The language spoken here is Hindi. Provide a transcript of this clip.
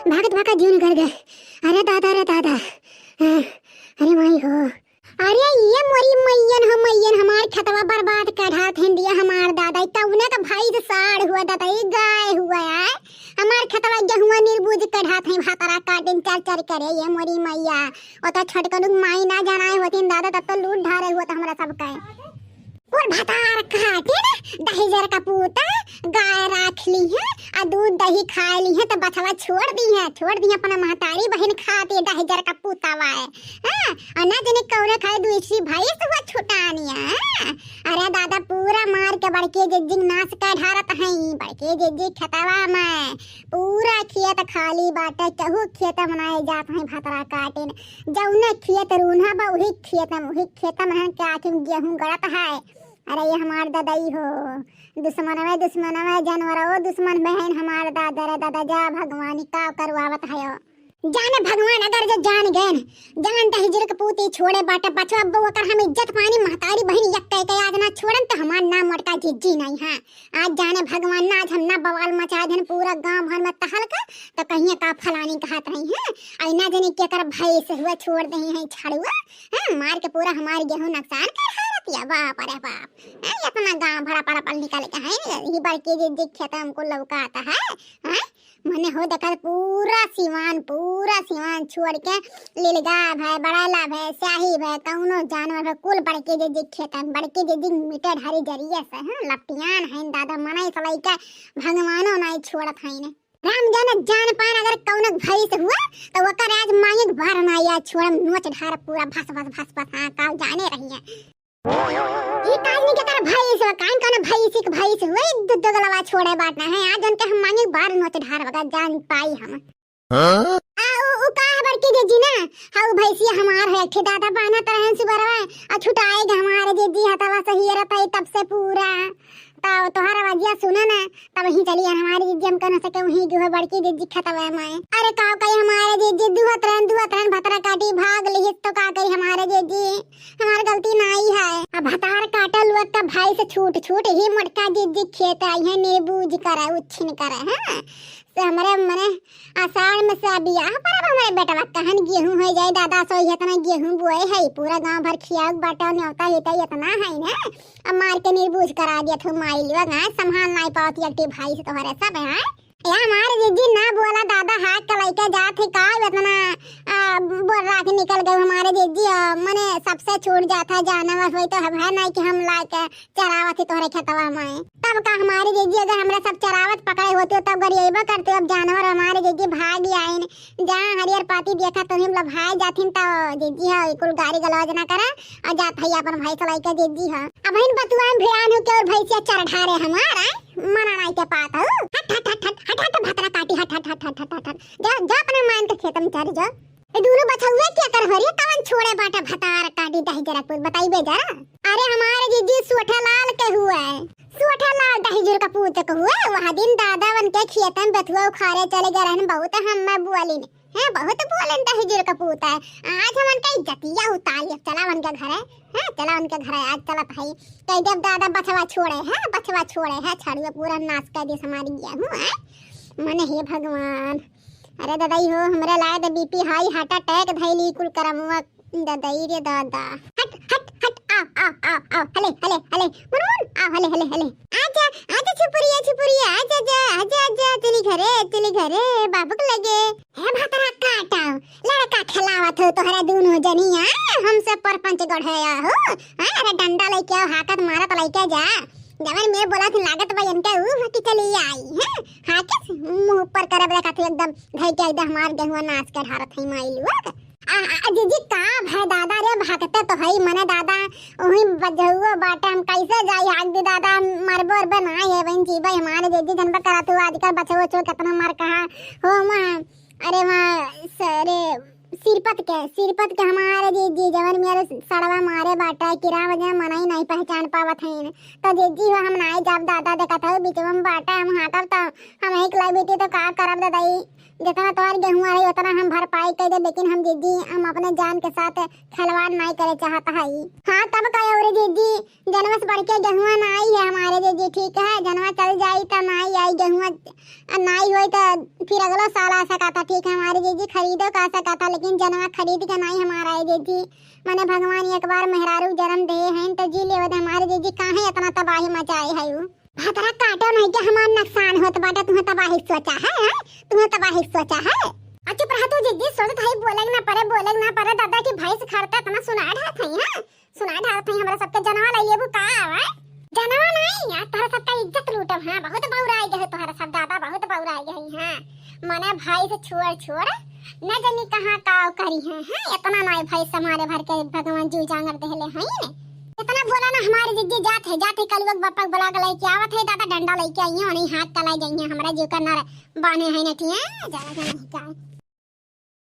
भागत भागत जीवन कर गए। अरे दादा रे दादा, अरे माई हो, अरे ये मोरी मैयन हमार खतवा बर्बाद कढ़ा थे दिया हमार दादा। तौने का भाई से साड़ हुआ दादा, ये गाय हुआ है हमार खतवा गेहुआ निर्बुझ कढ़ा थे भातरा काटिन चर चर करे। ये मोरी मैया ओ तो छटकनु माई ना जानाए होतिन दादा, तब तो लूट ढारे हुआ था हमरा सब का। और भातार काटे ना दही जर का पूता गाय राख ली है और दूध दही खा ली है, तो बछवा छोड़ दी अपना महतारी बहन खाती दही जर का पूता वाए। और ना जने कौरे खाए दूसरी भाई से हुआ छुटानिया। अरे दादा पूरा मार के बड़के जिज्जी नाच का ढारत है, बड़के जिज्जी खतवा में पूरा खेत खाली बाटे, चहु खेत मनाए जात है भातरा काटे। जौने खेत रूना बा वही खेत में क्या गेहूं गड़त है। अरे ये हमार दादाई हो, दुश्मन में जानवर हो, दुश्मन बहन हमार दादा रे दादा। जा भगवान का करवावत है, जाने भगवान अगर जो जान गए जान दहिजर के पूती छोड़े बाटे बचवा बउआ कर हम इज्जत पानी महतारी बहन यक्के के आज ना छोड़न तो हमार नाम मटका जिज्जी नहीं है। आज जाने भगवान ना आज हम ना बवाल मचा देन पूरा गांव भर में तहल का, तो कहीं का फलानी कहत रही है ऐना जने के कर भाई से हुआ छोड़ दे हैं छड़ुआ। मार के पूरा हमार गेहूं नुकसान कर हारत। बाप अरे बाप, इतना गांव भरा पड़ा पल निकाले का है ये बड़के जिज्जी खेत हमको लौका आता है। मने हो देखा पूरा सिवान छोड़ के लीलगा है, बड़ाला है, स्याही है, कौनो जानवर है, कुल बड़के जे खेत बड़के जे मीटर हरी जरिए से लपटियान है दादा। मनाई सलाई के भगवानो नहीं छोड़त है ने। राम जान पान अगर कौनो भाई से हुआ तो वकर आज मांगे भर ना या छोड़ नोच ढार पूरा भस हां का जाने रही है। ये काज नहीं के कर भाई से भाई से हुआ दो गलवा छोड़े बाटना है। आज उनके हम मांगे बार नोच ढार वगा जान पाई हम। ओ का बड़के जी ना हाउ भैंसिया हमार है ठे दादा बाना तरहन सुबरवा आ छुटाएगा हमारे जी हतवा सही रहता तब से पूरा तो तोहरा आवाजिया सुना ना तब ही चली हमारी जी हम कह सके वही जो है बड़की जी खतवा में। अरे का कही हमारे जी दुहतरन भतरा काटी भाग ली तो का कही हमारे जी हमारी गलती नहीं है। अब भतार काटल हुआ का भाई से छूट ही मोटका जी खेत आई है निर्बूझ करे उच्छिन करे है से हमारे मने आषाढ़ में से बियाह पर हमारे बेटा कहन गेहूं हो जाए दादा सो इतना गेहूं बोए है पूरा गांव भर खियाग बाटा न्योता हेता इतना है ना। अब मार के निर्बूझ करा दिया तो माई लिया ना संभाल नहीं पाती अट्टी भाई से तुम्हारे सब है या हमारे जीजी ना बोला दादा हाथ कलाई के जात है का इतना बोल रहा के निकल गए हमारे जीजी मने सबसे छूट जाता जानवर होई तो है नहीं कि हम लाके चरावत ही तोहरे खेतवा में। तब का हमारे जीजी अगर हमरा सब चरावत पकड़े होते तब गरीबा करते। अब जानवर हमारे जीजी भाग आइन जहाँ हरियर पाती देखा तो हम लोग भाई जाथिन तो जीजी है कुल गाड़ी गलौज ना करे और जात है अपन भाई कलाई के जीजी है। अब इन बतुआ भियान हो के और भैंसिया चर ढारे हमारा मना नहीं के पात हो हट भतरा काटी हट जा अपने मान के खेत में चल जा। ए दोनों बछुआ क्या कर हरिया तवन छोड़े बाटा भतार काटी दही जरा कुछ बताइबे जरा। अरे हमारे जीजी सोठा लाल के हुआ है सोठा लाल दही जरा का पूत के हुआ वह दिन दादा वन के खेत में बथुआ उखाड़े चले गए रहन बहुत हम मैं बुआली ने है बहुत बोलन दही जरा का पूत है। आज हमन के इज्जतिया उतार चला वन के घर है चला उनके घर आज चलत है कई जब दादा बछवा छोड़े है छड़ुआ पूरा नाच कर दिस हमारी गेहूं है मने हे भगवान। अरे दादाई हो हमरे लाए तो बीपी हाई हार्ट अटैक धैली कुल करमुआ दादाई रे दादा। हट आओ हले मुनमुन आओ हले आजा छुपुरिया आजा चली घरे बाबूक लगे है भतरा काटाओ लड़का खिलावत हो तोहरा दोनों जनिया हमसे परपंच गढ़या हो। अरे डंडा लेके आओ हाकत मारत लेके जा जवन मैं बोला थी लागत भाई इनके हटी चली आई है हां के मुंह ऊपर करे देखा थे एकदम धई के एकदम हमार गेहुआ नाच के ढारत है माई लुआ जीजी का है दादा रे भागते तो है मने दादा ओही बजहुआ बाटा हम कैसे जाई हाक दे दादा मरबर बनाए है बहन जी भाई हमारे जीजी जन पर करा तू आजकल बचो कितना मार कहा हो मां। अरे मां सरे सिरपत के हमारे जीजी जवन मेरे सड़वा मारे बाटा किरा वजह मनाई नहीं पहचान पावत है तो जीजी हो हम नाई जब दादा देखा था बीच में बाटा हम हाटब तो हम एक लाई बेटी तो का करब दादाई जितना तुम्हारे गेहूं आ रही उतना हम भरपाई कर दे, लेकिन हम दीदी हम अपने जान के साथ खिलवाड़ नहीं करे चाहता है। हाँ तब कहे और दीदी जनवा से बढ़ के गेहूं ना आई है हमारे दीदी, ठीक है जनवा चल जाई तो नहीं आई गेहूं नहीं हुई तो फिर अगला साल आ सका था, ठीक है हमारे दीदी खरीदो का सका था, लेकिन जनवा खरीद के नहीं हमारा है दीदी। मैंने भगवान एक बार मेहरारू जन्म दे हैं तो जी ले हमारे दीदी काहे इतना तबाही मचाए है। भातरा काटो नहीं के हमार नुकसान होत बाटे, तुम्हें तबाही सोचा है, तुम्हें तबाही सोचा है। अच्छा पर तू दीदी सोचत है बोलेग ना परे दादा की भैंस खरता तना सुना ढात है ना, सुना ढात है हमरा सबके जनवा ले लेबू का आवे जनवा नहीं यार तोहरा सबका इज्जत लूटब। हां बहुत बौराई गए तोहरा सब दादा, बहुत बौराई गई। हां मने भाई से छोड़ न जानी कहां का करी है। हां इतना नहीं भाई हमारे भर के भगवान जी जांगर देले हैं ने, इतना बोला ना हमारी दीदी जात है कल वक्त बापा बुला के लेके आवत है दादा डंडा लेके आई है और हाथ तला जाइए हमरा जीव करना बाने है न ठीक है, ज्यादा नहीं का